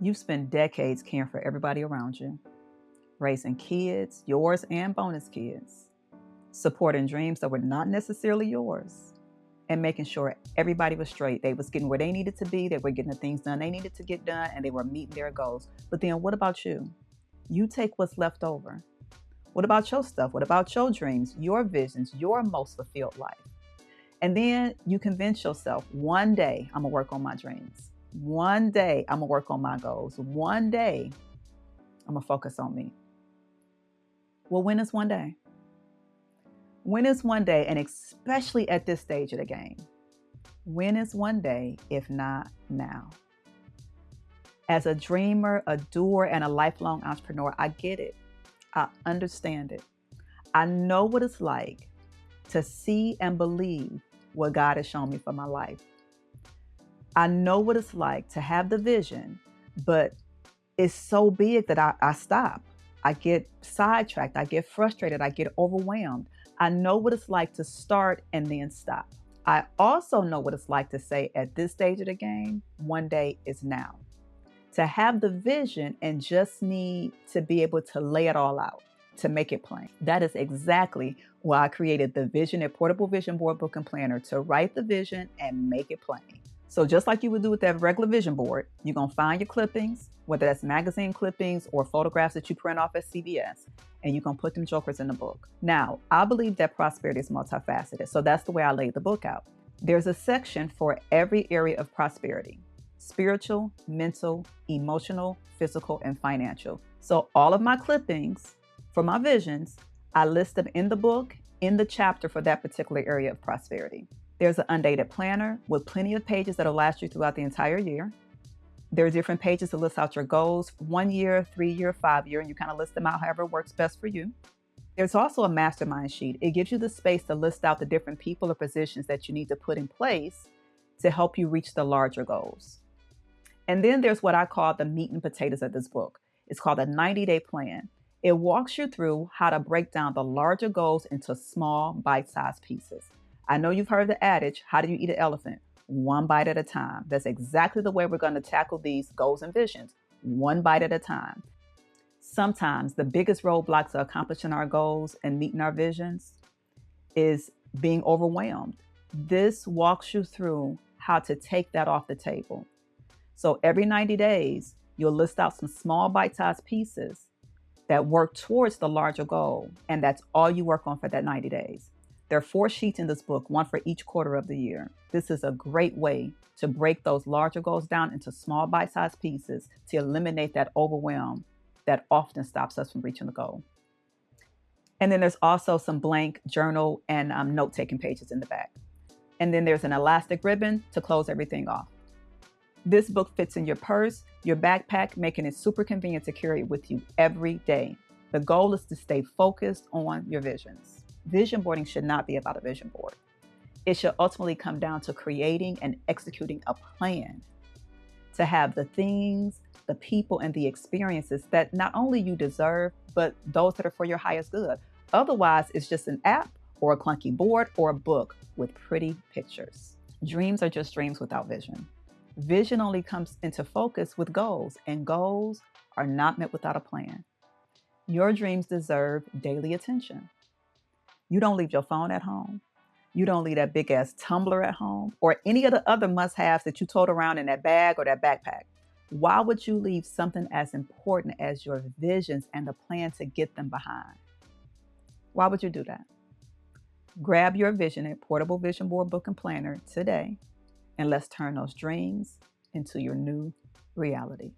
You've spent decades caring for everybody around you, raising kids, yours and bonus kids, supporting dreams that were not necessarily yours, and making sure everybody was straight. They was getting where they needed to be, they were getting the things done they needed to get done, and they were meeting their goals. But then what about you? You take what's left over. What about your stuff? What about your dreams, your visions, your most fulfilled life? And then you convince yourself, one day I'm gonna work on my dreams. One day I'm gonna work on my goals. One day I'm gonna focus on me. Well, when is one day? When is one day, and especially at this stage of the game? When is one day, if not now? As a dreamer, a doer, and a lifelong entrepreneur, I get it. I understand it. I know what it's like to see and believe what God has shown me for my life. I know what it's like to have the vision, but it's so big that I stop. I get sidetracked. I get frustrated. I get overwhelmed. I know what it's like to start and then stop. I also know what it's like to say at this stage of the game, one day is now. To have the vision and just need to be able to lay it all out, to make it plain. That is exactly why I created the Vision, a portable vision board, book, and planner, to write the vision and make it plain. So just like you would do with that regular vision board, you're going to find your clippings, whether that's magazine clippings or photographs that you print off at CVS, and you're going to put them jokers in the book. Now, I believe that prosperity is multifaceted, so that's the way I laid the book out. There's a section for every area of prosperity: spiritual, mental, emotional, physical, and financial. So all of my clippings for my visions, I list them in the book, in the chapter for that particular area of prosperity. There's an undated planner with plenty of pages that'll last you throughout the entire year. There are different pages to list out your goals, 1 year, 3 year, 5 year, and you kind of list them out however works best for you. There's also a mastermind sheet. It gives you the space to list out the different people or positions that you need to put in place to help you reach the larger goals. And then there's what I call the meat and potatoes of this book. It's called a 90-day plan. It walks you through how to break down the larger goals into small, bite-sized pieces. I know you've heard the adage, how do you eat an elephant? One bite at a time. That's exactly the way we're going to tackle these goals and visions, one bite at a time. Sometimes the biggest roadblocks to accomplishing our goals and meeting our visions is being overwhelmed. This walks you through how to take that off the table. So every 90 days, you'll list out some small bite-sized pieces that work towards the larger goal, and that's all you work on for that 90 days. There are 4 sheets in this book, one for each quarter of the year. This is a great way to break those larger goals down into small bite-sized pieces to eliminate that overwhelm that often stops us from reaching the goal. And then there's also some blank journal and note-taking pages in the back. And then there's an elastic ribbon to close everything off. This book fits in your purse, your backpack, making it super convenient to carry it with you every day. The goal is to stay focused on your visions. Vision boarding should not be about a vision board. It should ultimately come down to creating and executing a plan to have the things, the people, and the experiences that not only you deserve, but those that are for your highest good. Otherwise, it's just an app or a clunky board or a book with pretty pictures. Dreams are just dreams without vision. Vision only comes into focus with goals, and goals are not met without a plan. Your dreams deserve daily attention. You don't leave your phone at home. You don't leave that big ass tumbler at home or any of the other must-haves that you tote around in that bag or that backpack. Why would you leave something as important as your visions and the plan to get them behind? Why would you do that? Grab your vision, a portable vision board, book, and planner today, and let's turn those dreams into your new reality.